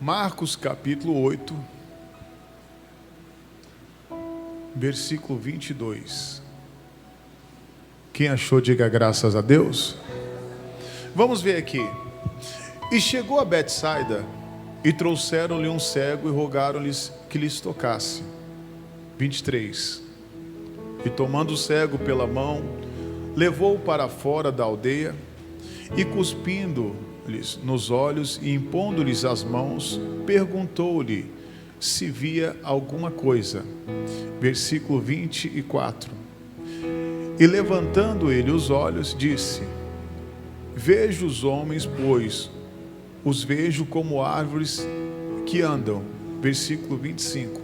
Marcos capítulo 8, versículo 22. Quem achou, diga graças a Deus. Vamos ver aqui. E chegou a Betsaida, e trouxeram-lhe um cego, e rogaram-lhes que lhes tocasse. 23. E tomando o cego pela mão, levou-o para fora da aldeia, e cuspindo-lhes nos olhos, e impondo-lhes as mãos, perguntou-lhe se via alguma coisa. Versículo 24. E levantando ele os olhos, disse: vejo os homens, pois os vejo como árvores que andam. Versículo 25.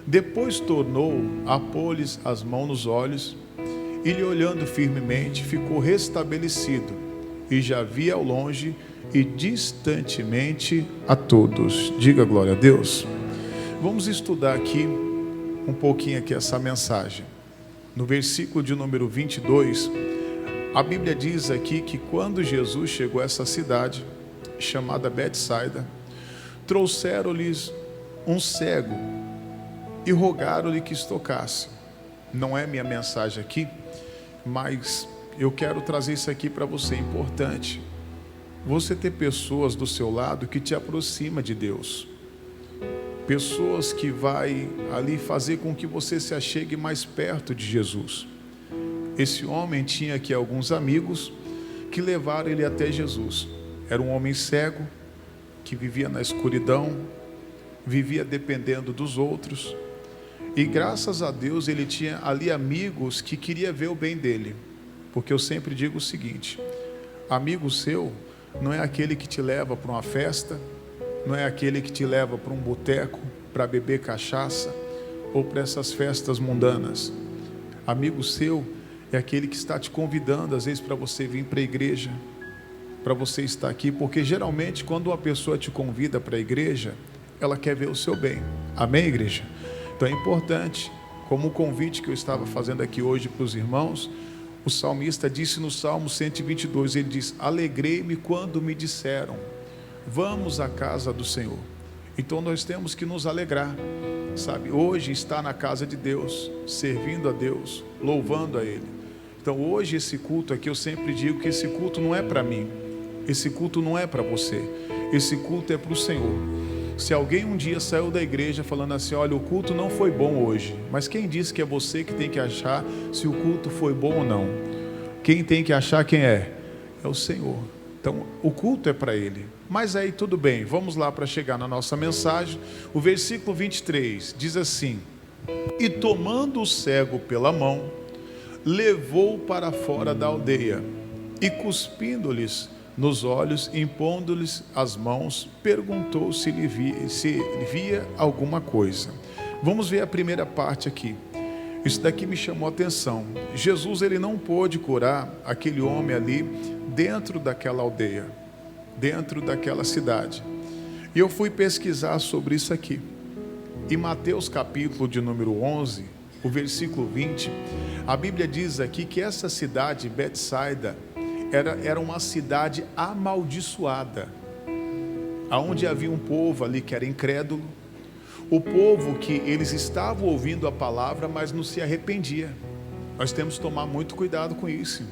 Depois tornou a pôr-lhes as mãos nos olhos, e lhe olhando firmemente, ficou restabelecido, e já via ao longe e distantemente a todos. Diga glória a Deus. Vamos estudar aqui um pouquinho aqui essa mensagem. No versículo de número 22, a Bíblia diz aqui que quando Jesus chegou a essa cidade chamada Betsaida, trouxeram-lhes um cego e rogaram-lhe que os tocasse. Não é minha mensagem aqui, mas eu quero trazer isso aqui para você. É importante você ter pessoas do seu lado que te aproxima de Deus, pessoas que vai ali fazer com que você se achegue mais perto de Jesus. Esse homem tinha aqui alguns amigos que levaram ele até Jesus. Era um homem cego, que vivia na escuridão, vivia dependendo dos outros, e graças a Deus ele tinha ali amigos que queriam ver o bem dele. Porque eu sempre digo o seguinte: amigo seu não é aquele que te leva para uma festa, não é aquele que te leva para um boteco para beber cachaça ou para essas festas mundanas. Amigo seu é aquele que está te convidando às vezes para você vir para a igreja, para você estar aqui, porque geralmente quando uma pessoa te convida para a igreja, ela quer ver o seu bem. Amém, igreja? Então é importante, como o convite que eu estava fazendo aqui hoje para os irmãos, o salmista disse no Salmo 122, ele diz: alegrei-me quando me disseram, vamos à casa do Senhor. Então nós temos que nos alegrar, sabe? Hoje está na casa de Deus, servindo a Deus, louvando a Ele. Então hoje esse culto aqui, eu sempre digo que esse culto não é para mim, esse culto não é para você, esse culto é para o Senhor. Se alguém um dia saiu da igreja falando assim: olha, o culto não foi bom hoje, mas quem disse que é você que tem que achar se o culto foi bom ou não? Quem tem que achar quem é? É o Senhor. Então o culto é para Ele. Mas aí tudo bem, vamos lá para chegar na nossa mensagem. O versículo 23 diz assim: e tomando o cego pela mão, levou-o para fora da aldeia, e cuspindo-lhes nos olhos, impondo-lhes as mãos, perguntou se via alguma coisa. Vamos ver a primeira parte aqui. Isso daqui me chamou a atenção. Jesus, ele não pôde curar aquele homem ali dentro daquela aldeia, dentro daquela cidade. E eu fui pesquisar sobre isso aqui. Em Mateus capítulo de número 11, o versículo 20, a Bíblia diz aqui que essa cidade, Betsaida, era uma cidade amaldiçoada, aonde havia um povo ali que era incrédulo, o povo que eles estavam ouvindo a palavra, mas não se arrependia. Nós temos que tomar muito cuidado com isso.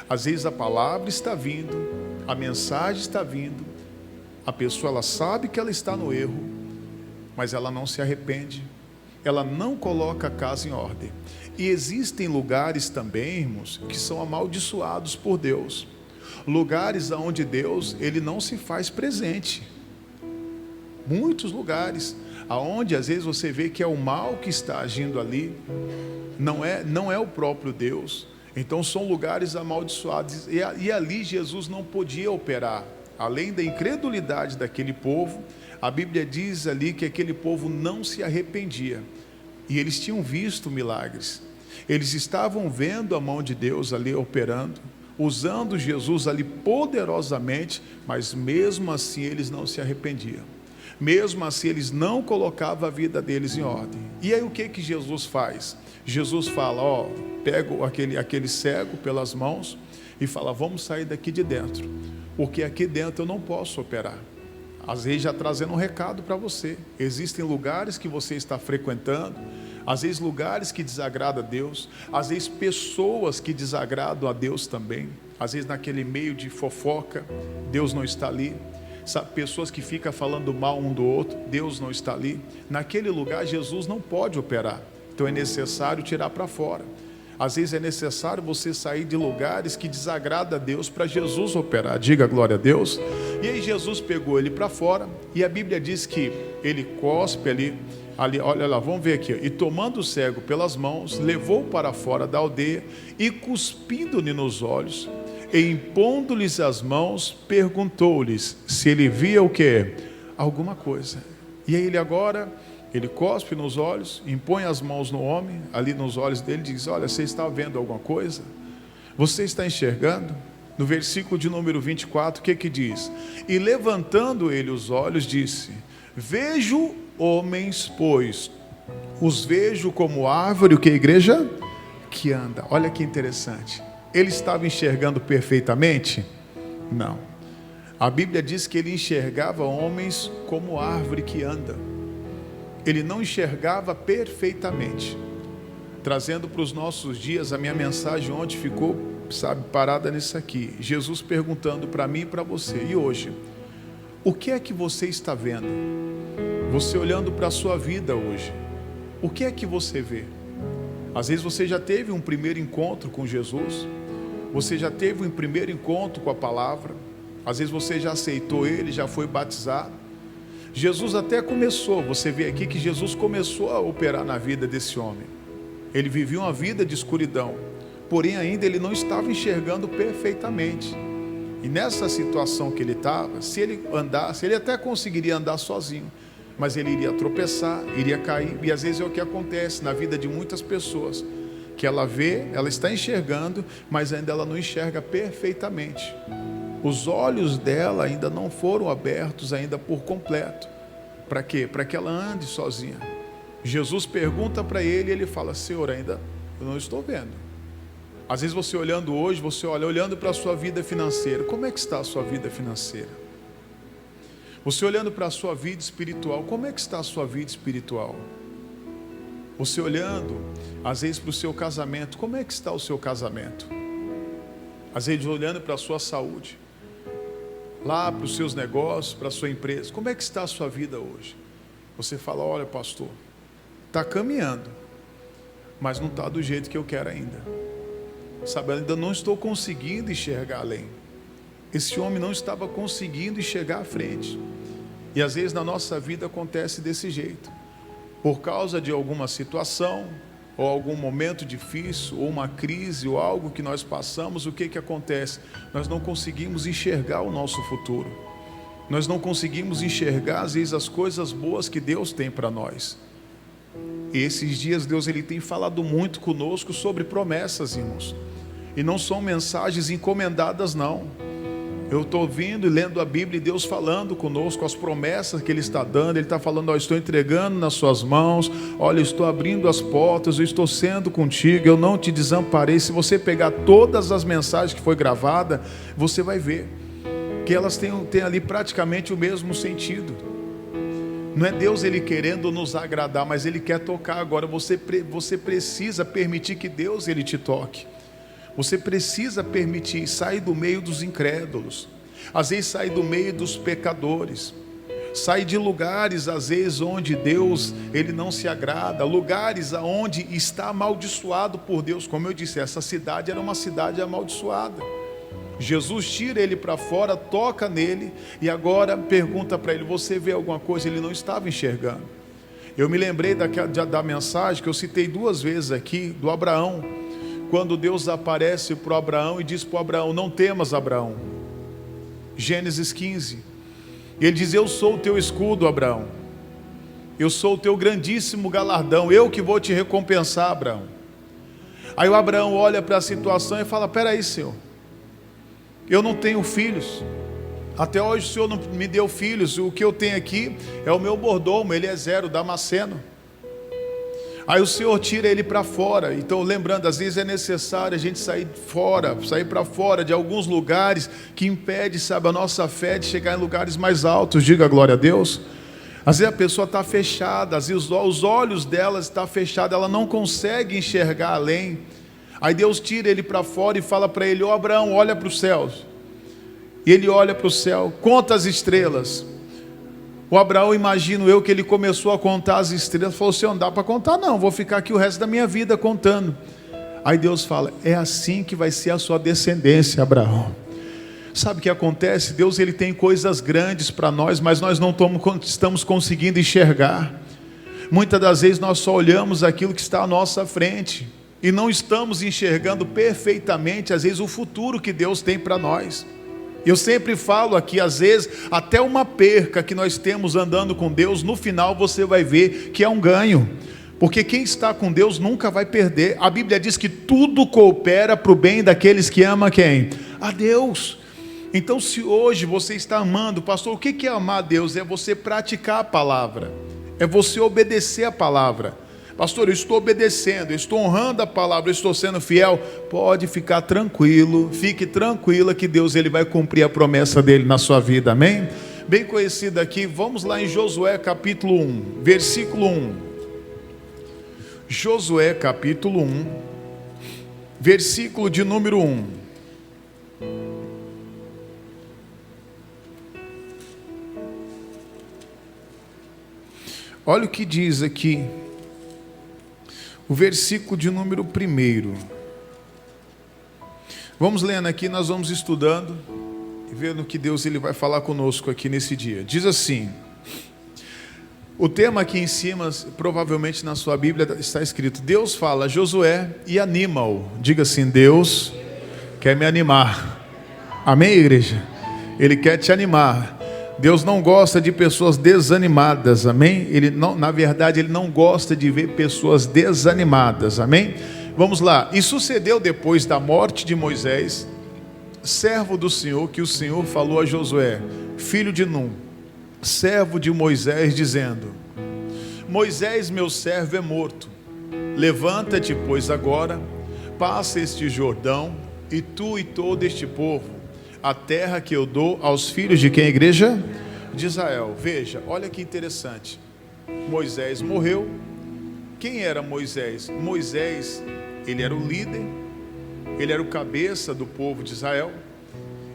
Às vezes a palavra está vindo, a mensagem está vindo, a pessoa ela sabe que ela está no erro, mas ela não se arrepende, ela não coloca a casa em ordem. E existem lugares também, irmãos, que são amaldiçoados por Deus, lugares onde Deus ele não se faz presente. Muitos lugares aonde às vezes você vê que é o mal que está agindo ali, não é o próprio Deus. Então são lugares amaldiçoados, e ali Jesus não podia operar. Além da incredulidade daquele povo, a Bíblia diz ali que aquele povo não se arrependia. E eles tinham visto milagres, eles estavam vendo a mão de Deus ali operando, usando Jesus ali poderosamente, mas mesmo assim eles não se arrependiam, mesmo assim eles não colocavam a vida deles em ordem. E aí o que Jesus faz? Jesus fala, pega aquele cego pelas mãos e fala: vamos sair daqui de dentro, porque aqui dentro eu não posso operar. Às vezes já trazendo um recado para você. Existem lugares que você está frequentando, às vezes lugares que desagradam a Deus, às vezes pessoas que desagradam a Deus também. Às vezes naquele meio de fofoca, Deus não está ali. Sabe, pessoas que ficam falando mal um do outro, Deus não está ali. Naquele lugar Jesus não pode operar, então é necessário tirar para fora. Às vezes é necessário você sair de lugares que desagradam a Deus para Jesus operar. Diga glória a Deus. E aí Jesus pegou ele para fora, e a Bíblia diz que ele cospe ali, olha lá, vamos ver aqui. E tomando o cego pelas mãos, levou para fora da aldeia, e cuspindo-lhe nos olhos, e impondo-lhes as mãos, perguntou-lhes se ele via o quê? Alguma coisa. E aí ele cospe nos olhos, impõe as mãos no homem, ali nos olhos dele, diz: olha, você está vendo alguma coisa? Você está enxergando? No versículo de número 24, o que diz? E levantando ele os olhos, disse: vejo homens, pois os vejo como árvore, o que a igreja? Que anda. Olha que interessante. Ele estava enxergando perfeitamente? Não. A Bíblia diz que ele enxergava homens como árvore que anda. Ele não enxergava perfeitamente. Trazendo para os nossos dias, a minha mensagem ontem ficou, parada nisso aqui. Jesus perguntando para mim e para você: e hoje? O que é que você está vendo? Você olhando para a sua vida hoje, o que é que você vê? Às vezes você já teve um primeiro encontro com Jesus, você já teve um primeiro encontro com a palavra, às vezes você já aceitou Ele, já foi batizado. Jesus até começou, você vê aqui que Jesus começou a operar na vida desse homem. Ele vivia uma vida de escuridão, porém ainda ele não estava enxergando perfeitamente. E nessa situação que ele estava, se ele andasse, ele até conseguiria andar sozinho, mas ele iria tropeçar, iria cair. E às vezes é o que acontece na vida de muitas pessoas, que ela vê, ela está enxergando, mas ainda ela não enxerga perfeitamente. Os olhos dela ainda não foram abertos ainda por completo. Para quê? Para que ela ande sozinha. Jesus pergunta para ele, e ele fala: Senhor, ainda eu não estou vendo. Às vezes você olhando hoje, você olhando para a sua vida financeira. Como é que está a sua vida financeira? Você olhando para a sua vida espiritual, como é que está a sua vida espiritual? Você olhando, às vezes, para o seu casamento, como é que está o seu casamento? Às vezes olhando para a sua saúde, lá para os seus negócios, para a sua empresa, como é que está a sua vida hoje? Você fala: olha, pastor, está caminhando, mas não está do jeito que eu quero ainda. Sabe, ainda não estou conseguindo enxergar além. Esse homem não estava conseguindo enxergar à frente. E às vezes na nossa vida acontece desse jeito. Por causa de alguma situação, ou algum momento difícil, ou uma crise, ou algo que nós passamos, o que acontece? Nós não conseguimos enxergar o nosso futuro. Nós não conseguimos enxergar, às vezes, as coisas boas que Deus tem para nós. E esses dias Deus ele tem falado muito conosco sobre promessas, irmãos. E não são mensagens encomendadas, não. Eu estou ouvindo e lendo a Bíblia, e Deus falando conosco as promessas que Ele está dando. Ele está falando: ó, estou entregando nas suas mãos, olha, estou abrindo as portas, eu estou sendo contigo, eu não te desamparei. Se você pegar todas as mensagens que foi gravada, você vai ver que elas têm ali praticamente o mesmo sentido. Não é Deus ele querendo nos agradar, mas Ele quer tocar. Agora você precisa permitir que Deus ele te toque. Você precisa permitir sair do meio dos incrédulos, às vezes sair do meio dos pecadores, sair de lugares às vezes onde Deus ele não se agrada, lugares onde está amaldiçoado por Deus. Como eu disse, essa cidade era uma cidade amaldiçoada. Jesus tira ele para fora, toca nele e agora pergunta para ele: você vê alguma coisa? Ele não estava enxergando. Eu me lembrei da mensagem que eu citei 2 vezes aqui, do Abraão. Quando Deus aparece para Abraão e diz para Abraão: não temas, Abraão. Gênesis 15. Ele diz: eu sou o teu escudo, Abraão. Eu sou o teu grandíssimo galardão. Eu que vou te recompensar, Abraão. Aí o Abraão olha para a situação e fala: peraí, Senhor, eu não tenho filhos. Até hoje o Senhor não me deu filhos. O que eu tenho aqui é o meu mordomo, Eliezer, o Damasceno. Aí o Senhor tira ele para fora. Então, lembrando, às vezes é necessário a gente sair para fora de alguns lugares que impede, sabe, a nossa fé de chegar em lugares mais altos. Diga glória a Deus. Às vezes a pessoa está fechada, às vezes os olhos dela estão fechados, ela não consegue enxergar além. Aí Deus tira ele para fora e fala para ele: ó Abraão, olha para os céus. E ele olha para o céu, conta as estrelas. O Abraão, imagino eu, que ele começou a contar as estrelas, falou: Senhor, não dá para contar não, vou ficar aqui o resto da minha vida contando. Aí Deus fala: é assim que vai ser a sua descendência, Abraão. Sabe o que acontece? Deus, ele tem coisas grandes para nós, mas nós não estamos conseguindo enxergar. Muitas das vezes nós só olhamos aquilo que está à nossa frente e não estamos enxergando perfeitamente, às vezes, o futuro que Deus tem para nós. Eu sempre falo aqui, às vezes, até uma perca que nós temos andando com Deus, no final você vai ver que é um ganho. Porque quem está com Deus nunca vai perder. A Bíblia diz que tudo coopera para o bem daqueles que amam quem? A Deus. Então, se hoje você está amando, pastor, o que é amar a Deus? É você praticar a palavra, é você obedecer a palavra. Pastor, eu estou obedecendo, eu estou honrando a palavra, eu estou sendo fiel. Pode ficar tranquilo, fique tranquila que Deus, ele vai cumprir a promessa dele na sua vida, amém? Bem conhecida aqui, vamos lá em Josué capítulo 1, versículo 1. Josué capítulo 1, versículo de número 1. Olha o que diz aqui, o versículo de número 1. Vamos lendo aqui, nós vamos estudando e vendo que Deus, ele vai falar conosco aqui nesse dia. Diz assim, o tema aqui em cima, provavelmente na sua Bíblia está escrito: Deus fala a Josué e anima-o. Diga assim: Deus quer me animar. Amém, igreja? Ele quer te animar. Deus não gosta de pessoas desanimadas, amém? Ele não, na verdade, ele não gosta de ver pessoas desanimadas, amém? Vamos lá. E sucedeu depois da morte de Moisés, servo do Senhor, que o Senhor falou a Josué, filho de Num, servo de Moisés, dizendo: Moisés, meu servo, é morto. Levanta-te, pois, agora, passa este Jordão, e tu e todo este povo, a terra que eu dou aos filhos de quem, igreja? De Israel. Veja, olha que interessante. Moisés morreu. Quem era Moisés? Moisés, ele era o líder, ele era o cabeça do povo de Israel,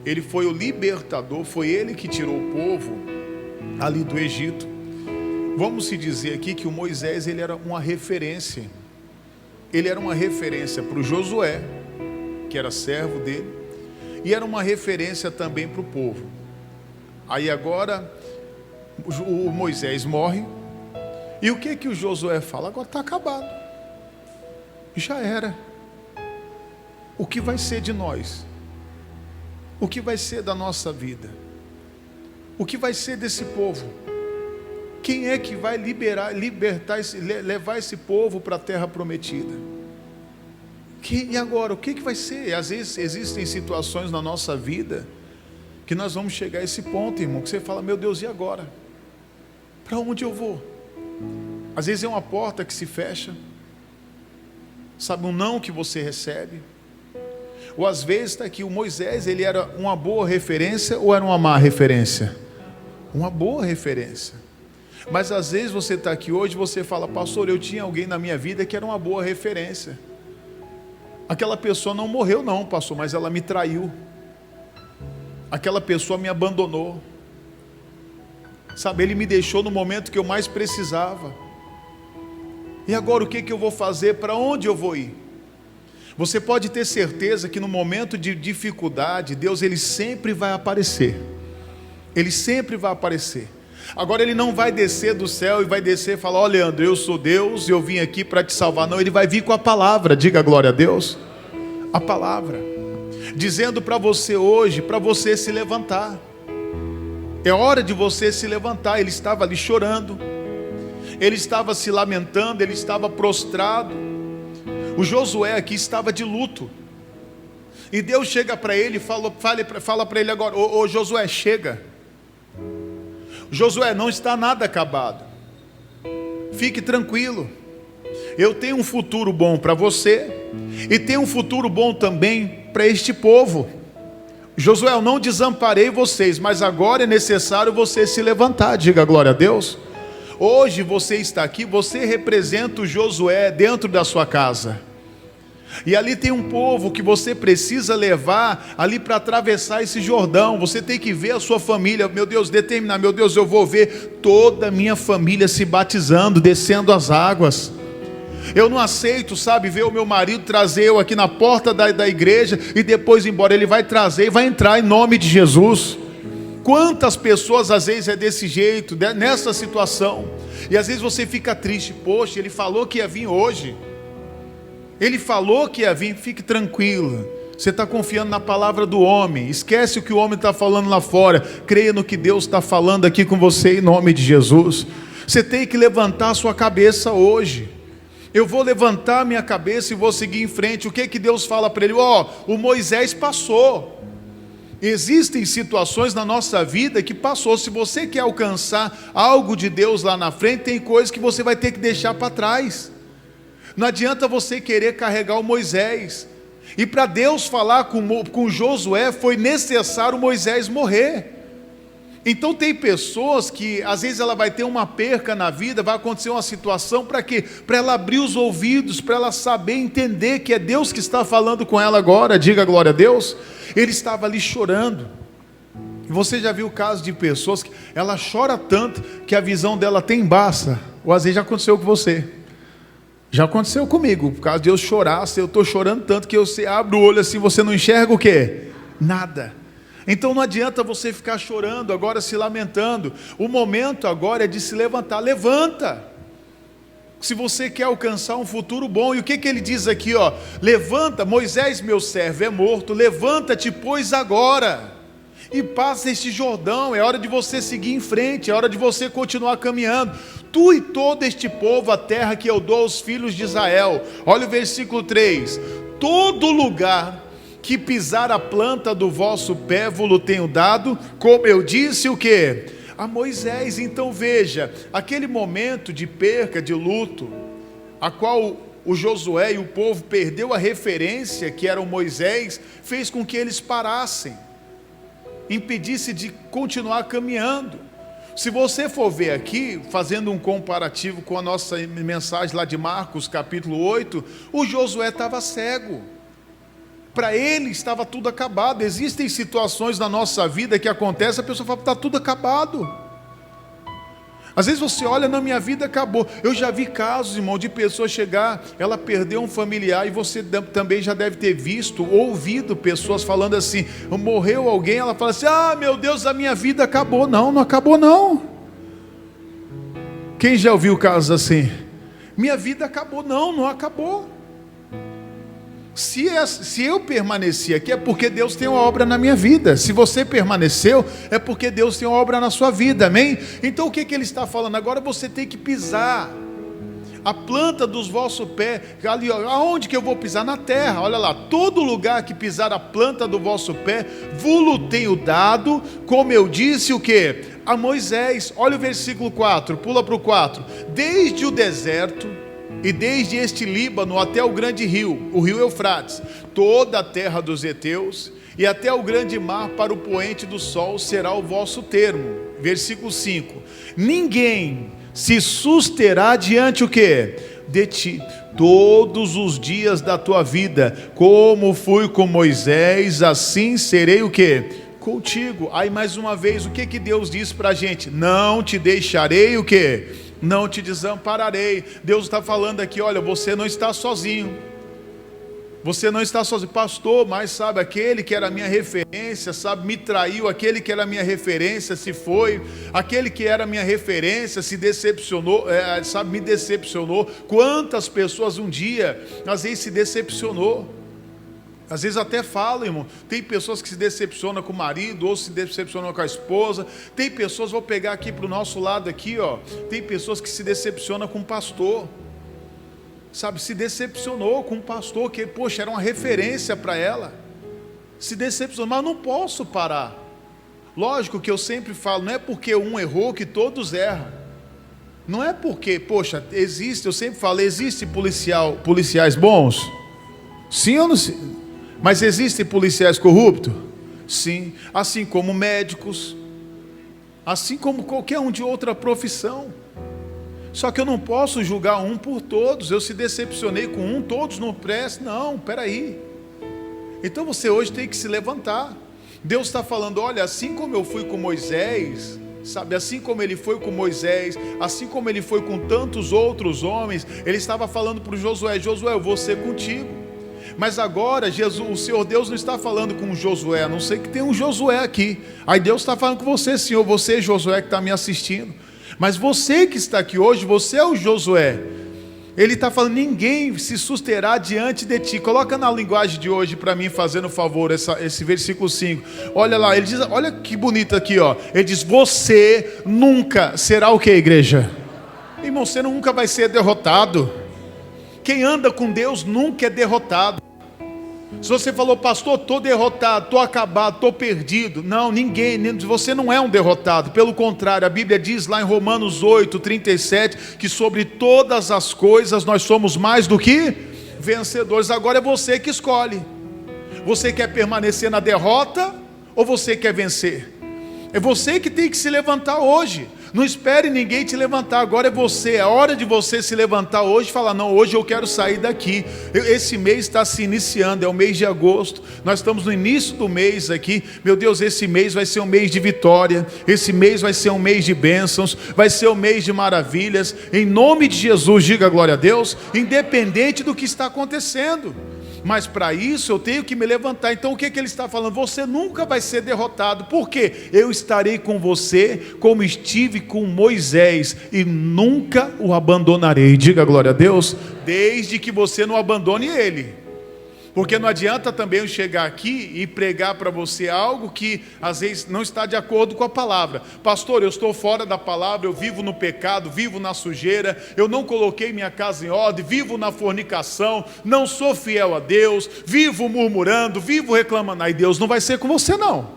ele foi o libertador, foi ele que tirou o povo ali do Egito. Vamos se dizer aqui que o Moisés, ele era uma referência. Ele era uma referência para o Josué, que era servo dele, e era uma referência também para o povo. Aí agora o Moisés morre. E o que o Josué fala? Agora está acabado, já era. O que vai ser de nós? O que vai ser da nossa vida? O que vai ser desse povo? Quem é que vai libertar, levar esse povo para a terra prometida? E agora, o que vai ser? Às vezes existem situações na nossa vida que nós vamos chegar a esse ponto, irmão, que você fala: meu Deus, e agora? Para onde eu vou? Às vezes é uma porta que se fecha, sabe, um não que você recebe. Ou às vezes está aqui, o Moisés, ele era uma boa referência ou era uma má referência? Uma boa referência. Mas às vezes você está aqui hoje e você fala: pastor, eu tinha alguém na minha vida que era uma boa referência. Aquela pessoa não morreu não, pastor, mas ela me traiu. Aquela pessoa me abandonou. Sabe, ele me deixou no momento que eu mais precisava. E agora o que eu vou fazer? Para onde eu vou ir? Você pode ter certeza que no momento de dificuldade, Deus, ele sempre vai aparecer. Ele sempre vai aparecer. Agora ele não vai descer do céu e vai descer e falar: ó Leandro, eu sou Deus e eu vim aqui para te salvar. Não, ele vai vir com a palavra. Diga glória a Deus. A palavra, dizendo para você hoje, para você se levantar. É hora de você se levantar. Ele estava ali chorando, ele estava se lamentando, ele estava prostrado. O Josué aqui estava de luto. E Deus chega para ele e fala para ele agora: ô Josué, chega. Josué, não está nada acabado, fique tranquilo. eu tenho um futuro bom para você, e tenho um futuro bom também para este povo. Josué, eu não desamparei vocês, mas agora é necessário você se levantar. Diga glória a Deus. Hoje você está aqui, você representa o Josué dentro da sua casa. E ali tem um povo que você precisa levar ali para atravessar esse Jordão. Você tem que ver a sua família, meu Deus, determinar, meu Deus, eu vou ver toda a minha família se batizando, descendo as águas. Eu não aceito, sabe, ver o meu marido trazer eu aqui na porta da igreja e depois ir embora. Ele vai trazer e vai entrar em nome de Jesus. Quantas pessoas às vezes é desse jeito, nessa situação, e às vezes você fica triste, poxa, ele falou que ia vir hoje, ele falou que ia vir. Fique tranquila, você está confiando na palavra do homem, esquece o que o homem está falando lá fora, creia no que Deus está falando aqui com você em nome de Jesus. Você tem que levantar a sua cabeça hoje. Eu vou levantar minha cabeça e vou seguir em frente. O que Deus fala para ele? O Moisés passou. Existem situações na nossa vida que passou. Se você quer alcançar algo de Deus lá na frente, tem coisas que você vai ter que deixar para trás. Não adianta você querer carregar o Moisés. E para Deus falar com Josué, foi necessário Moisés morrer. Então tem pessoas que às vezes ela vai ter uma perca na vida, vai acontecer uma situação, para quê? Para ela abrir os ouvidos, para ela saber, entender que é Deus que está falando com ela agora. Diga glória a Deus. Ele estava ali chorando. E você já viu o caso de pessoas que ela chora tanto que a visão dela até embaça. Ou às vezes já aconteceu com você. Já aconteceu comigo, por causa de eu chorar. Eu estou chorando tanto que você abre o olho assim, você não enxerga o quê? Nada. Então não adianta você ficar chorando, agora se lamentando. O momento agora é de se levantar. Levanta. Se você quer alcançar um futuro bom. E o que ele diz aqui? Levanta, Moisés meu servo é morto, levanta-te pois agora, e passa este Jordão. É hora de você seguir em frente, é hora de você continuar caminhando. Tu e todo este povo, a terra que eu dou aos filhos de Israel. Olha o versículo 3. Todo lugar que pisar a planta do vosso pé vos tenho dado, como eu disse o quê? A Moisés. Então veja, aquele momento de perca, de luto, a qual o Josué e o povo perdeu a referência que era o Moisés, fez com que eles parassem, impedisse de continuar caminhando. Se você for ver aqui, fazendo um comparativo com a nossa mensagem lá de Marcos capítulo 8, o Josué estava cego. Para ele estava tudo acabado. Existem situações na nossa vida que acontecem, a pessoa fala, está tudo acabado. Às vezes você olha, na minha vida acabou. Eu já vi casos, irmão, de pessoa chegar, ela perdeu um familiar, e você também já deve ter visto, ouvido pessoas falando assim, morreu alguém, ela fala assim, meu Deus, a minha vida acabou. Não, não acabou não. Quem já ouviu casos assim? Minha vida acabou. Não, não acabou. Se eu permaneci aqui, é porque Deus tem uma obra na minha vida. Se você permaneceu, é porque Deus tem uma obra na sua vida, amém? Então o que ele está falando? Agora você tem que pisar a planta dos vossos pés. Ali, aonde que eu vou pisar? Na terra. Olha lá, todo lugar que pisar a planta do vosso pé, vos tenho dado, como eu disse o quê? A Moisés. Olha o versículo 4, pula para o 4. Desde o deserto e desde este Líbano até o grande rio, o rio Eufrates, toda a terra dos heteus, e até o grande mar para o poente do sol será o vosso termo. Versículo 5. Ninguém se susterá diante o quê? De ti, todos os dias da tua vida. Como fui com Moisés, assim serei o quê? Contigo. Aí mais uma vez, o que Deus diz para a gente? Não te deixarei o quê? Não te desampararei. Deus está falando aqui, olha, você não está sozinho. Você não está sozinho, pastor, mas sabe, aquele que era a minha referência, sabe, me traiu, aquele que era a minha referência se foi, aquele que era a minha referência se decepcionou, sabe, me decepcionou. Quantas pessoas um dia, às vezes se decepcionou. Às vezes até fala, irmão, tem pessoas que se decepcionam com o marido, ou se decepcionam com a esposa, tem pessoas, vou pegar aqui para o nosso lado aqui, tem pessoas que se decepcionam com o pastor, sabe, se decepcionou com o pastor, que, poxa, era uma referência para ela, se decepcionou, mas eu não posso parar. Lógico que eu sempre falo, não é porque um errou que todos erram. Não é porque, poxa, existe, eu sempre falo, existe policiais bons? Sim ou não sim? Mas existem policiais corruptos? Sim. Assim como médicos, assim como qualquer um de outra profissão. Só que eu não posso julgar um por todos. Eu se decepcionei com um, todos não prestam. Não, peraí. Então você hoje tem que se levantar. Deus está falando, olha, assim como eu fui com Moisés, sabe, assim como ele foi com Moisés, assim como ele foi com tantos outros homens, ele estava falando para o Josué, Josué, eu vou ser contigo. Mas agora, Jesus, o Senhor Deus não está falando com Josué, a não ser que tem um Josué aqui. Aí Deus está falando com você, Senhor, você, Josué, que está me assistindo. Mas você que está aqui hoje, você é o Josué. Ele está falando, ninguém se susterá diante de ti. Coloca na linguagem de hoje para mim, fazendo favor, esse versículo 5. Olha lá, ele diz, olha que bonito aqui, ó. Ele diz, você nunca será o que, igreja? Irmão, você nunca vai ser derrotado. Quem anda com Deus nunca é derrotado. Se você falou, pastor, estou derrotado, estou acabado, estou perdido. Não, ninguém, você não é um derrotado. Pelo contrário, a Bíblia diz lá em Romanos 8:37, que sobre todas as coisas nós somos mais do que vencedores. Agora é você que escolhe. Você quer permanecer na derrota ou você quer vencer? É você que tem que se levantar hoje. Não espere ninguém te levantar, agora é você, é hora de você se levantar hoje e falar, não, hoje eu quero sair daqui. Esse mês está se iniciando, é o mês de agosto, nós estamos no início do mês aqui, meu Deus, esse mês vai ser um mês de vitória, esse mês vai ser um mês de bênçãos, vai ser um mês de maravilhas, em nome de Jesus, diga glória a Deus, independente do que está acontecendo. Mas para isso eu tenho que me levantar. Então o que ele está falando? Você nunca vai ser derrotado. Por quê? Eu estarei com você como estive com Moisés e nunca o abandonarei. Diga glória a Deus. Desde que você não abandone ele. Porque não adianta também eu chegar aqui e pregar para você algo que às vezes não está de acordo com a palavra. Pastor, eu estou fora da palavra, eu vivo no pecado, vivo na sujeira, eu não coloquei minha casa em ordem, vivo na fornicação, não sou fiel a Deus, vivo murmurando, vivo reclamando. Aí Deus não vai ser com você não.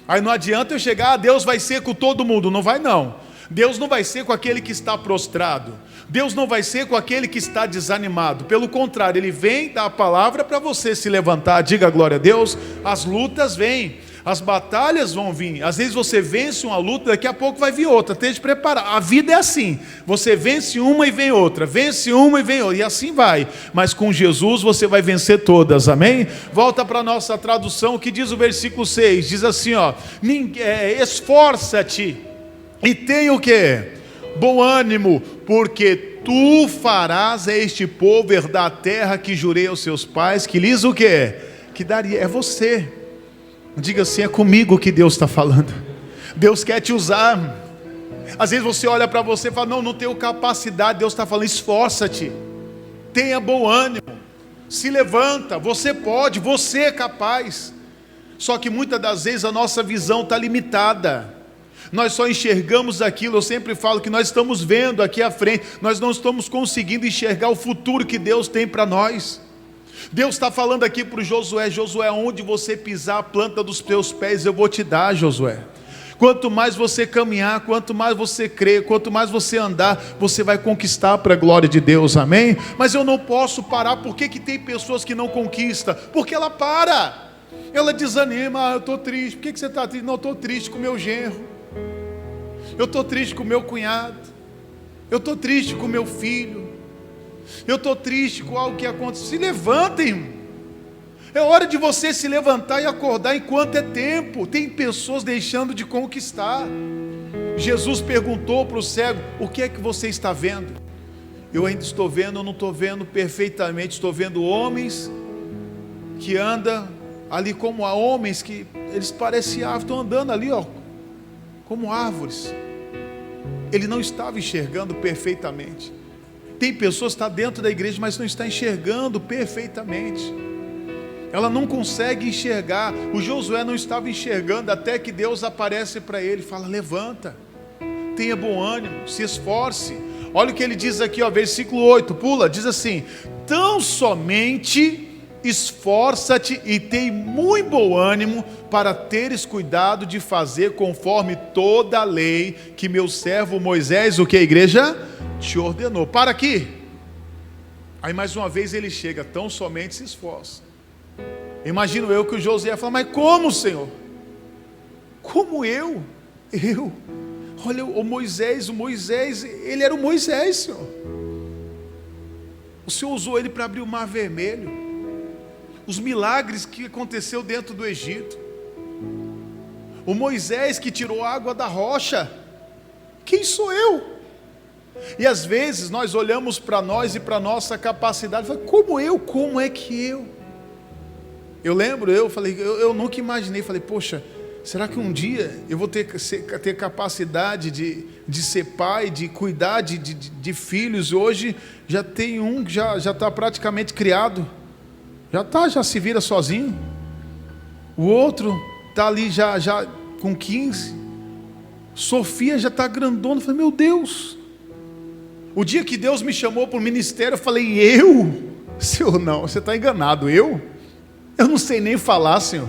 Aí não adianta eu chegar, Deus vai ser com todo mundo. Não vai não. Deus não vai ser com aquele que está prostrado. Deus não vai ser com aquele que está desanimado. Pelo contrário, Ele vem dar a palavra para você se levantar. Diga glória a Deus. As lutas vêm, as batalhas vão vir. Às vezes você vence uma luta, daqui a pouco vai vir outra. Esteja preparado. A vida é assim. Você vence uma e vem outra. Vence uma e vem outra. E assim vai. Mas com Jesus você vai vencer todas. Amém? Volta para a nossa tradução, que diz o versículo 6. Diz assim, ó. Esforça-te e tenha o quê? Bom ânimo, porque tu farás a este povo herdar a terra que jurei aos seus pais, que lhes o quê? Que daria, é você. Diga assim, é comigo que Deus está falando. Deus quer te usar. Às vezes você olha para você e fala, não tenho capacidade. Deus está falando, esforça-te, tenha bom ânimo, se levanta, você pode, você é capaz. Só que muitas das vezes a nossa visão está limitada. Nós só enxergamos aquilo, eu sempre falo que nós estamos vendo aqui à frente, nós não estamos conseguindo enxergar o futuro que Deus tem para nós. Deus está falando aqui para o Josué, Josué, onde você pisar a planta dos teus pés, eu vou te dar, Josué. Quanto mais você caminhar, quanto mais você crer, quanto mais você andar, você vai conquistar para a glória de Deus, amém? Mas eu não posso parar. Por que tem pessoas que não conquistam? Porque ela para, ela desanima, eu estou triste. Por que você está triste? Não, eu estou triste com o meu genro. Eu estou triste com o meu cunhado. Eu estou triste com o meu filho. Eu estou triste com algo que aconteceu. Se levantem. É hora de você se levantar e acordar enquanto é tempo. Tem pessoas deixando de conquistar. Jesus perguntou para o cego, o que é que você está vendo? Eu ainda estou vendo, eu não estou vendo perfeitamente. Estou vendo homens que andam ali como homens que eles parecem árvores, estão andando ali, ó, como árvores. Ele não estava enxergando perfeitamente. Tem pessoas que estão dentro da igreja, mas não está enxergando perfeitamente. Ela não consegue enxergar. O Josué não estava enxergando, até que Deus aparece para ele e fala, levanta, tenha bom ânimo, se esforce. Olha o que ele diz aqui, ó, versículo 8, pula, diz assim, tão somente esforça-te e tem muito bom ânimo para teres cuidado de fazer conforme toda a lei que meu servo Moisés, o que a igreja te ordenou. Para aqui. Aí mais uma vez ele chega, tão somente se esforça. Imagino eu que o Josué fala, mas como, Senhor? Como eu? Olha, o Moisés, ele era o Moisés, Senhor. O Senhor usou ele para abrir o mar vermelho. Os milagres que aconteceu dentro do Egito. O Moisés que tirou a água da rocha. Quem sou eu? E às vezes nós olhamos para nós e para a nossa capacidade e falamos, como é que eu? Eu lembro, eu nunca imaginei, falei, poxa, será que um dia eu vou ter capacidade de ser pai, de cuidar de filhos? Hoje já tem um que já está praticamente criado, já se vira sozinho. O outro está ali já com 15. Sofia já está grandona. Eu falei, meu Deus. O dia que Deus me chamou para o ministério, eu falei, Senhor, não, você está enganado, eu não sei nem falar, Senhor.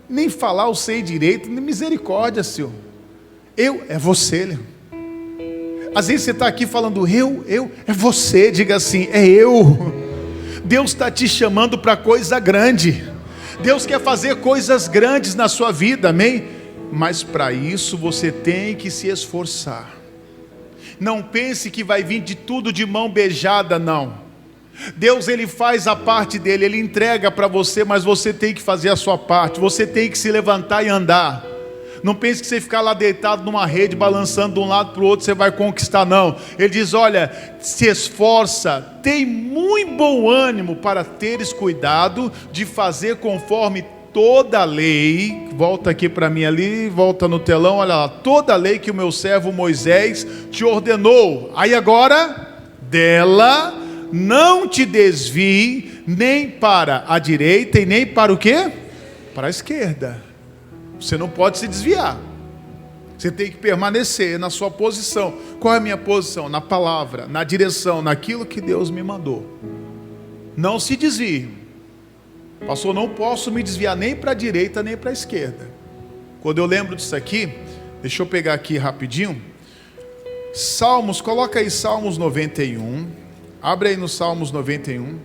Nem falar eu sei direito, nem misericórdia, Senhor. É você, Leandro. Às vezes você está aqui falando, é você, diga assim, é eu. Deus está te chamando para coisa grande. Deus quer fazer coisas grandes na sua vida, amém? Mas para isso você tem que se esforçar. Não pense que vai vir de tudo de mão beijada, não. Deus, Ele faz a parte dele, Ele entrega para você, mas você tem que fazer a sua parte. Você tem que se levantar e andar. Não pense que você ficar lá deitado numa rede, balançando de um lado para o outro, você vai conquistar, não. Ele diz, olha, se esforça, tem muito bom ânimo para teres cuidado de fazer conforme toda a lei. Volta aqui para mim ali, volta no telão, olha lá, toda a lei que o meu servo Moisés te ordenou. Aí agora, dela não te desvie nem para a direita e nem para o quê? Para a esquerda. Você não pode se desviar. Você tem que permanecer na sua posição. Qual é a minha posição? Na palavra, na direção, naquilo que Deus me mandou. Não se desvie. Pastor, não posso me desviar nem para a direita nem para a esquerda. Quando eu lembro disso aqui, deixa eu pegar aqui rapidinho. Salmos, coloca aí Salmos 91. Abre aí no Salmos 91.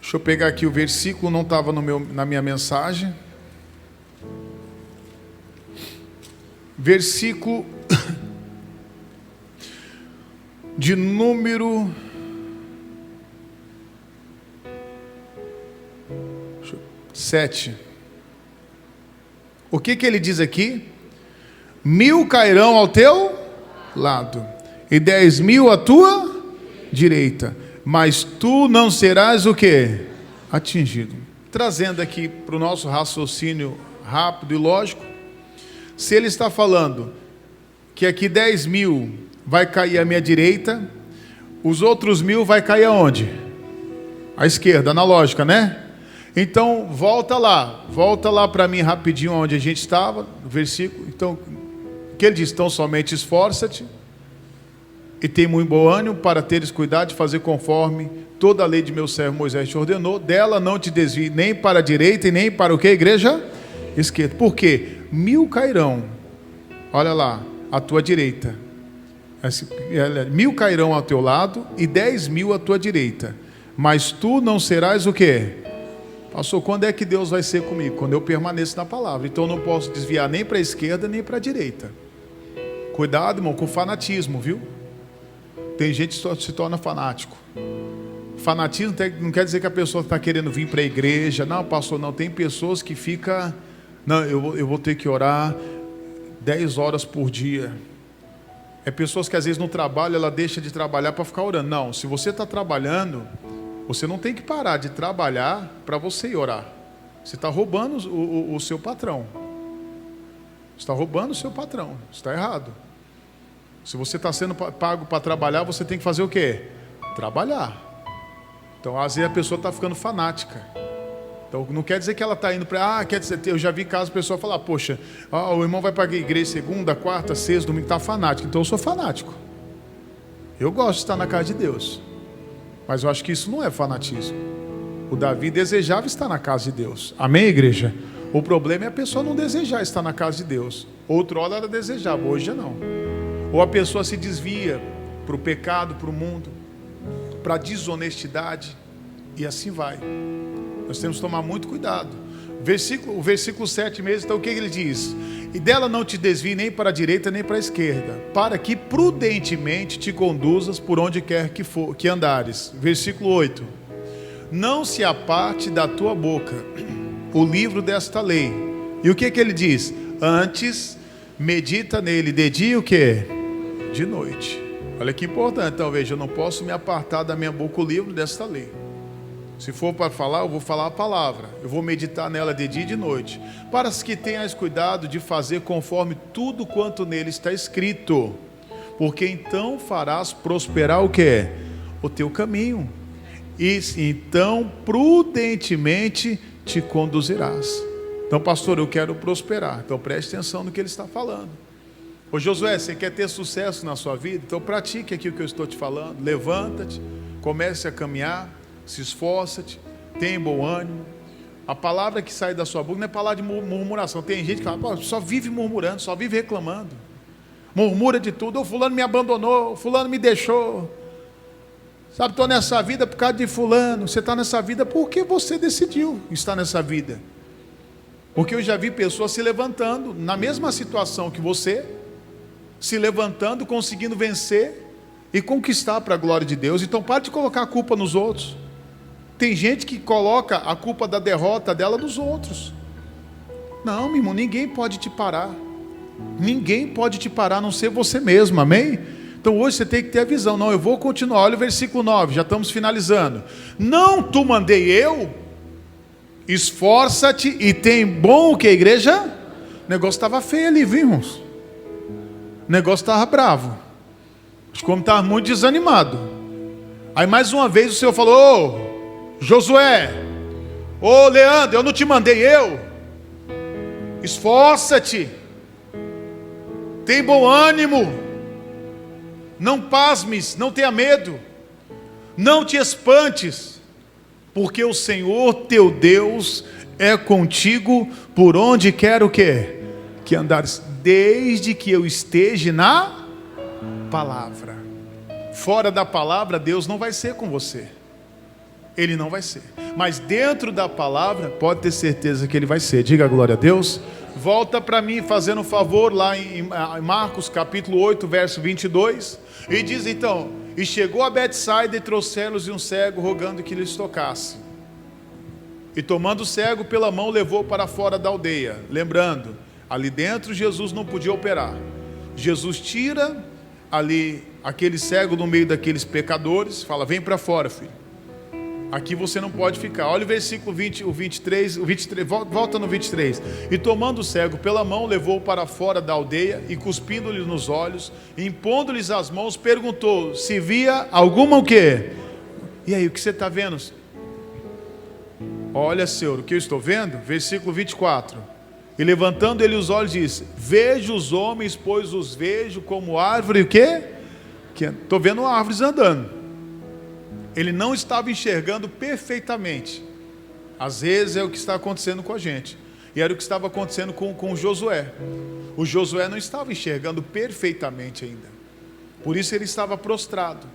Deixa eu pegar aqui o versículo, não estava na minha mensagem. Versículo de número 7. O que ele diz aqui? 1000 cairão ao teu lado e 10.000 à tua direita, mas tu não serás o quê? Atingido. Trazendo aqui para o nosso raciocínio rápido e lógico, se ele está falando que aqui 10.000 vai cair à minha direita, os outros 1.000 vai cair aonde? À esquerda, na lógica, né? Então volta lá para mim rapidinho onde a gente estava, no versículo. Então, o que ele diz? Então somente esforça-te e tem muito bom ânimo para teres cuidado de fazer conforme toda a lei de meu servo Moisés te ordenou. Dela não te desvie nem para a direita e nem para o que, igreja? Esquerda. Por quê? 1000 cairão, olha lá, à tua direita. 1000 cairão ao teu lado e 10.000 à tua direita. Mas tu não serás o quê? Pastor, quando é que Deus vai ser comigo? Quando eu permaneço na palavra. Então eu não posso desviar nem para a esquerda nem para a direita. Cuidado, irmão, com fanatismo, viu? Tem gente que se torna fanático. Fanatismo não quer dizer que a pessoa está querendo vir para a igreja. Não, pastor, não. Tem pessoas que ficam... Não, eu vou ter que orar 10 horas por dia. É pessoas que às vezes no trabalho ela deixa de trabalhar para ficar orando. Não, se você está trabalhando, você não tem que parar de trabalhar para você ir orar. Você está roubando o seu patrão. Você está roubando o seu patrão. Está errado. Se você está sendo pago para trabalhar, você tem que fazer o quê? Trabalhar. Então, às vezes a pessoa está ficando fanática. Então, não quer dizer que ela está indo para... quer dizer, eu já vi casos, a pessoa falar, poxa, o irmão vai para a igreja segunda, quarta, sexta, domingo, está fanático. Então, eu sou fanático. Eu gosto de estar na casa de Deus, mas eu acho que isso não é fanatismo. O Davi desejava estar na casa de Deus. Amém, igreja? O problema é a pessoa não desejar estar na casa de Deus. Outrora ela desejava, hoje já não. Ou a pessoa se desvia para o pecado, para o mundo, para a desonestidade, e assim vai. Nós temos que tomar muito cuidado. O versículo 7 mesmo, então o que ele diz? E dela não te desvie nem para a direita nem para a esquerda, para que prudentemente te conduzas por onde quer que andares. Versículo 8. Não se aparte da tua boca o livro desta lei. E o que ele diz? Antes, medita nele de dia o quê? De noite. Olha que importante, então veja, eu não posso me apartar da minha boca o livro desta lei. Se for para falar, eu vou falar a palavra. Eu vou meditar nela de dia e de noite. Para que tenhas cuidado de fazer conforme tudo quanto nele está escrito. Porque então farás prosperar o que? O teu caminho. E então prudentemente te conduzirás. Então, pastor, eu quero prosperar. Então preste atenção no que ele está falando. Ô Josué, você quer ter sucesso na sua vida? Então pratique aqui o que eu estou te falando. Levanta-te, comece a caminhar, se esforça-te, tenha bom ânimo. A palavra que sai da sua boca não é palavra de murmuração. Tem gente que fala, só vive murmurando, só vive reclamando. Murmura de tudo. O fulano me abandonou, o fulano me deixou. Sabe, estou nessa vida por causa de fulano. Você está nessa vida porque você decidiu estar nessa vida. Porque eu já vi pessoas se levantando na mesma situação que você, se levantando, conseguindo vencer e conquistar para a glória de Deus. Então pare de colocar a culpa nos outros. Tem gente que coloca a culpa da derrota dela nos outros. Não, meu irmão, ninguém pode te parar. Ninguém pode te parar a não ser você mesmo, amém? Então hoje você tem que ter a visão. Não, eu vou continuar, olha o versículo 9, já estamos finalizando. Não tu mandei eu? Esforça-te e tem bom o que, igreja? O negócio estava feio ali, viu, irmãos? O negócio estava bravo. Acho que o homem estava muito desanimado. Aí mais uma vez o Senhor falou, ô Josué, ô Leandro, eu não te mandei eu? Esforça-te, tem bom ânimo, não pasmes, não tenha medo, não te espantes, porque o Senhor teu Deus é contigo por onde quer o quê? Que andares, desde que eu esteja na palavra. Fora da palavra, Deus não vai ser com você. Ele não vai ser. Mas dentro da palavra, pode ter certeza que Ele vai ser. Diga glória a Deus. Volta para mim, fazendo um favor, lá em Marcos capítulo 8, verso 22. E diz então, e chegou a Betsaida e trouxeram-lhes um cego, rogando que lhes tocasse. E tomando o cego pela mão, levou para fora da aldeia. Lembrando, ali dentro Jesus não podia operar. Jesus tira ali aquele cego no meio daqueles pecadores, fala, vem para fora, filho. Aqui você não pode ficar. Olha o versículo 20, o 23, volta no 23. E tomando o cego pela mão, levou-o para fora da aldeia e cuspindo-lhe nos olhos, impondo-lhes as mãos, perguntou se via alguma o quê? E aí, o que você está vendo? Olha, Senhor, o que eu estou vendo? Versículo 24. E levantando ele os olhos, disse, vejo os homens, pois os vejo como árvore, o quê? Estou vendo árvores andando. Ele não estava enxergando perfeitamente. Às vezes é o que está acontecendo com a gente. E era o que estava acontecendo com Josué. O Josué não estava enxergando perfeitamente ainda. Por isso ele estava prostrado.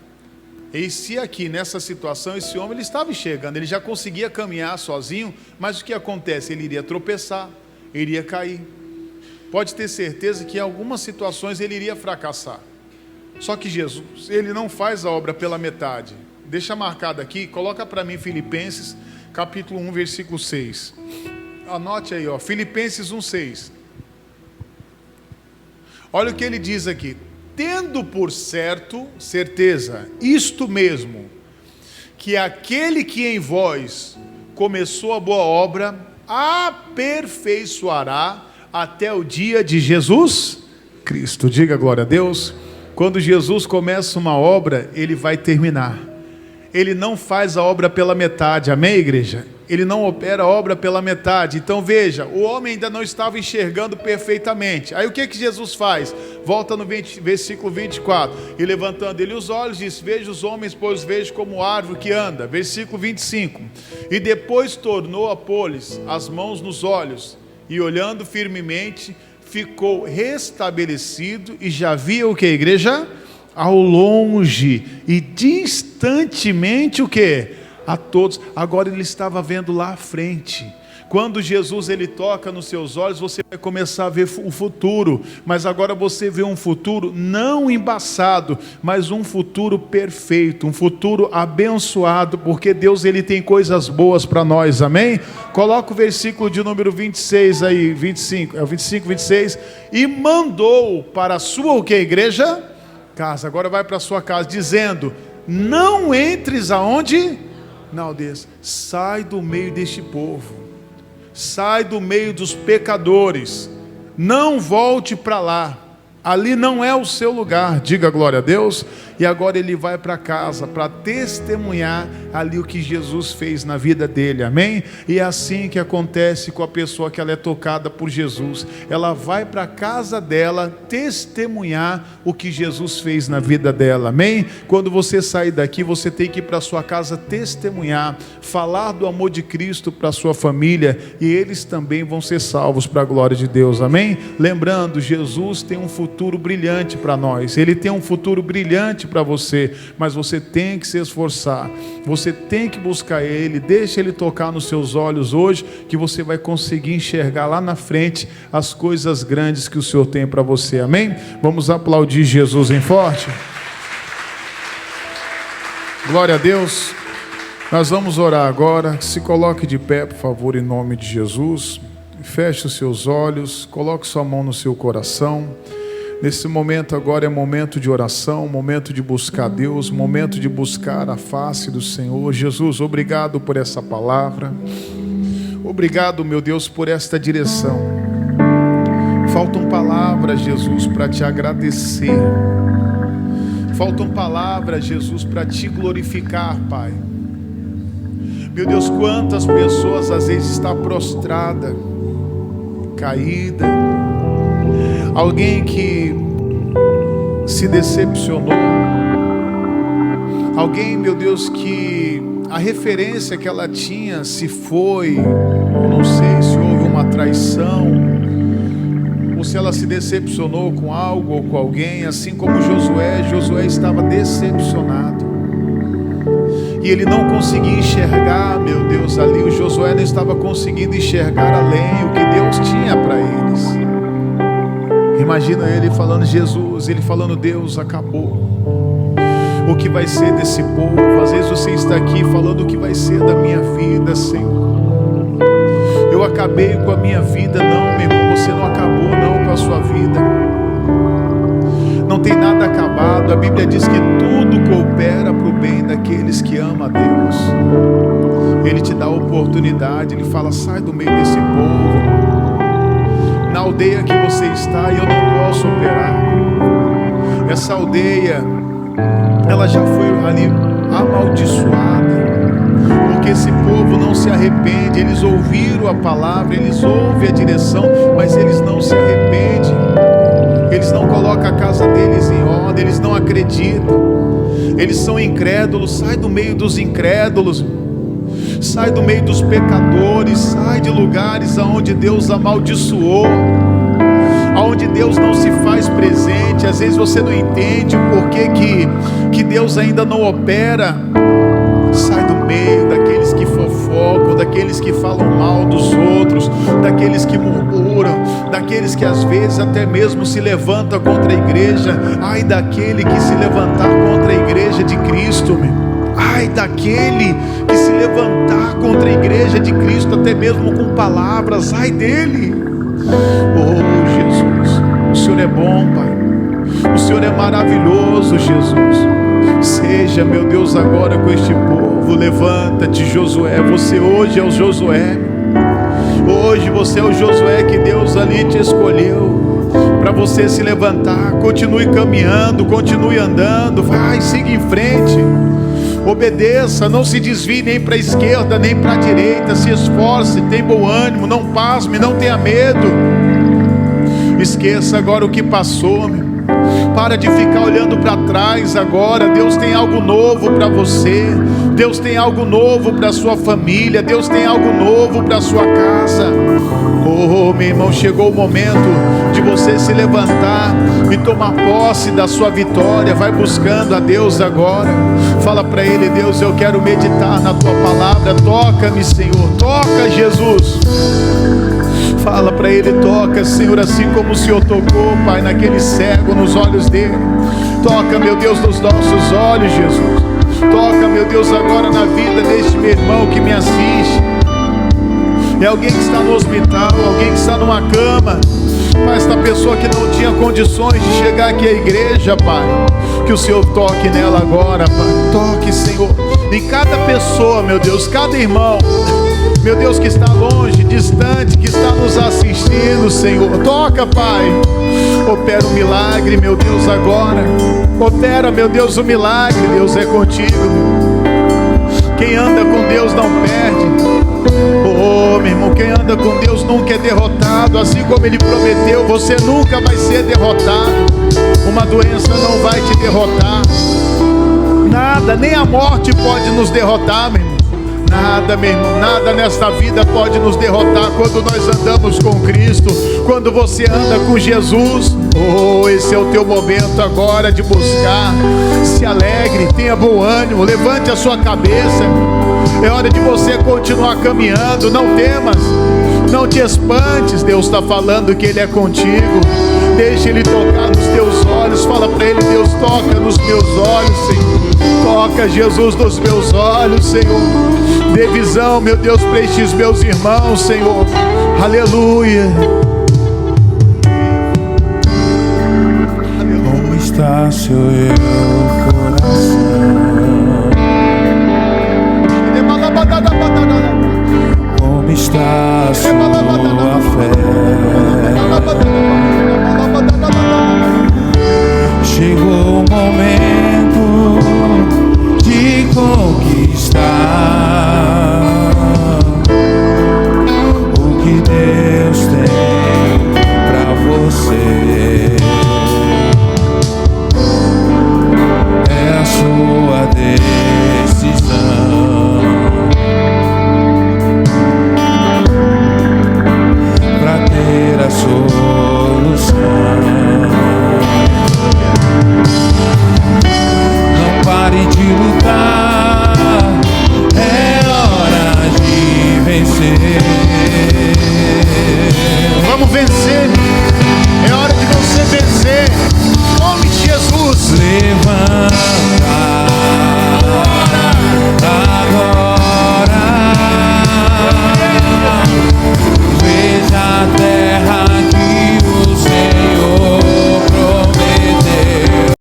E se aqui nessa situação, esse homem ele estava enxergando, ele já conseguia caminhar sozinho, mas o que acontece? Ele iria tropeçar, iria cair. Pode ter certeza que em algumas situações ele iria fracassar. Só que Jesus, ele não faz a obra pela metade. Deixa marcado aqui, coloca para mim Filipenses, capítulo 1, versículo 6. Anote aí, ó, Filipenses 1, 6. Olha o que ele diz aqui. Tendo por certo, certeza, isto mesmo, que aquele que em vós começou a boa obra, aperfeiçoará até o dia de Jesus Cristo. Diga glória a Deus. Quando Jesus começa uma obra, Ele vai terminar. Ele não faz a obra pela metade, amém, igreja? Ele não opera a obra pela metade. Então veja, o homem ainda não estava enxergando perfeitamente. Aí o que Jesus faz? Volta no versículo 24. E levantando ele os olhos, diz: vejo os homens, pois os vejo como árvore que anda. Versículo 25. E depois tornou a pôr-lhes as mãos nos olhos, e olhando firmemente, ficou restabelecido, e já via o que, igreja? Ao longe e distantemente o que? A todos. Agora ele estava vendo lá à frente. Quando Jesus ele toca nos seus olhos, você vai começar a ver o futuro. Mas agora você vê um futuro não embaçado, mas um futuro perfeito, um futuro abençoado, porque Deus ele tem coisas boas para nós, amém? Coloca o versículo de número 26 aí, 25, é o 25, 26. E mandou para a sua o que, igreja? Casa. Agora vai para a sua casa, dizendo: não entres aonde? Na aldeia. Sai do meio deste povo. Sai do meio dos pecadores, não volte para lá, ali não é o seu lugar, diga glória a Deus. E agora ele vai para casa para testemunhar ali o que Jesus fez na vida dele, amém? E é assim que acontece com a pessoa que ela é tocada por Jesus. Ela vai para a casa dela testemunhar o que Jesus fez na vida dela, amém? Quando você sair daqui, você tem que ir para a sua casa testemunhar, falar do amor de Cristo para a sua família, e eles também vão ser salvos para a glória de Deus, amém? Lembrando, Jesus tem um futuro brilhante para nós, ele tem um futuro brilhante para você, mas você tem que se esforçar, você tem que buscar ele, deixa ele tocar nos seus olhos hoje, que você vai conseguir enxergar lá na frente as coisas grandes que o Senhor tem para você, amém? Vamos aplaudir Jesus em forte. Glória a Deus. Nós vamos orar agora. Se coloque de pé, por favor, em nome de Jesus. Feche os seus olhos, coloque sua mão no seu coração. Nesse momento agora é momento de oração, momento de buscar Deus, momento de buscar a face do Senhor. Jesus, obrigado por essa palavra. Obrigado, meu Deus, por esta direção. Faltam palavras, Jesus, para te agradecer. Faltam palavras, Jesus, para te glorificar, Pai. Meu Deus, quantas pessoas às vezes estão prostradas, caída, alguém que se decepcionou, alguém, meu Deus, que a referência que ela tinha se foi, eu não sei se houve uma traição, ou se ela se decepcionou com algo ou com alguém, assim como Josué estava decepcionado, e ele não conseguia enxergar, meu Deus, ali o Josué não estava conseguindo enxergar além o que Deus tinha para eles. Imagina ele falando Jesus, ele falando: Deus, acabou. O que vai ser desse povo? Às vezes você está aqui falando: o que vai ser da minha vida, Senhor? Eu acabei com a minha vida. Não, meu irmão, você não acabou não com a sua vida. Não tem nada acabado. A Bíblia diz que tudo coopera para o bem daqueles que amam a Deus. Ele te dá a oportunidade, ele fala: sai do meio desse povo. Na aldeia que você está, eu não posso operar. Essa aldeia, ela já foi ali amaldiçoada, porque esse povo não se arrepende. Eles ouviram a palavra, eles ouvem a direção, mas eles não se arrependem. Eles não colocam a casa deles em ordem, eles não acreditam, eles são incrédulos. Sai do meio dos incrédulos, sai do meio dos pecadores, sai de lugares aonde Deus amaldiçoou, aonde Deus não se faz presente. Às vezes você não entende o porquê que Deus ainda não opera. Sai do meio daqueles que fofocam, daqueles que falam mal dos outros, daqueles que murmuram, daqueles que às vezes até mesmo se levantam contra a igreja. Ai daquele que se levantar contra a igreja de Cristo, meu. Ai daquele que se levantar contra a igreja de Cristo, até mesmo com palavras, ai dele. Oh Jesus, o Senhor é bom, Pai, o Senhor é maravilhoso, Jesus. Seja, meu Deus, agora com este povo. Levanta-te, Josué. Você hoje é o Josué. Hoje você é o Josué que Deus ali te escolheu para você se levantar. Continue caminhando, continue andando. Vai, siga em frente. Obedeça, não se desvie nem para a esquerda, nem para a direita. Se esforce, tenha bom ânimo, não pasme, não tenha medo. Esqueça agora o que passou, meu. Para de ficar olhando para trás agora. Deus tem algo novo para você. Deus tem algo novo para sua família. Deus tem algo novo para sua casa. Oh, meu irmão, chegou o momento de você se levantar e tomar posse da sua vitória. Vai buscando a Deus agora. Fala para Ele: Deus, eu quero meditar na Tua palavra. Toca-me, Senhor. Toca, Jesus. Fala para Ele: toca, Senhor, assim como o Senhor tocou, Pai, naquele cego, nos olhos dele. Toca, meu Deus, nos nossos olhos, Jesus. Toca, meu Deus, agora na vida deste meu irmão que me assiste. É alguém que está no hospital, alguém que está numa cama. Pai, esta pessoa que não tinha condições de chegar aqui à igreja, Pai, que o Senhor toque nela agora, Pai. Toque, Senhor, em cada pessoa, meu Deus, cada irmão, meu Deus, que está longe, distante, que está nos assistindo, Senhor. Toca, Pai. Opera um milagre, meu Deus, agora. Opera, meu Deus, o milagre. Deus é contigo. Quem anda com Deus não perde. Oh, meu irmão, quem anda com Deus nunca é derrotado. Assim como Ele prometeu, você nunca vai ser derrotado. Uma doença não vai te derrotar. Nada, nem a morte pode nos derrotar, meu irmão. Nada, meu irmão, nada nesta vida pode nos derrotar quando nós andamos com Cristo, quando você anda com Jesus. Oh, esse é o teu momento agora de buscar. Se alegre, tenha bom ânimo, levante a sua cabeça. É hora de você continuar caminhando. Não temas, não te espantes. Deus está falando que Ele é contigo. Deixa Ele tocar nos teus olhos. Fala para Ele: Deus, toca nos meus olhos, Senhor. Toca, Jesus, nos meus olhos, Senhor. Dê visão, meu Deus, para estes meus irmãos, Senhor. Aleluia. Como está seu coração? Como está sua fé?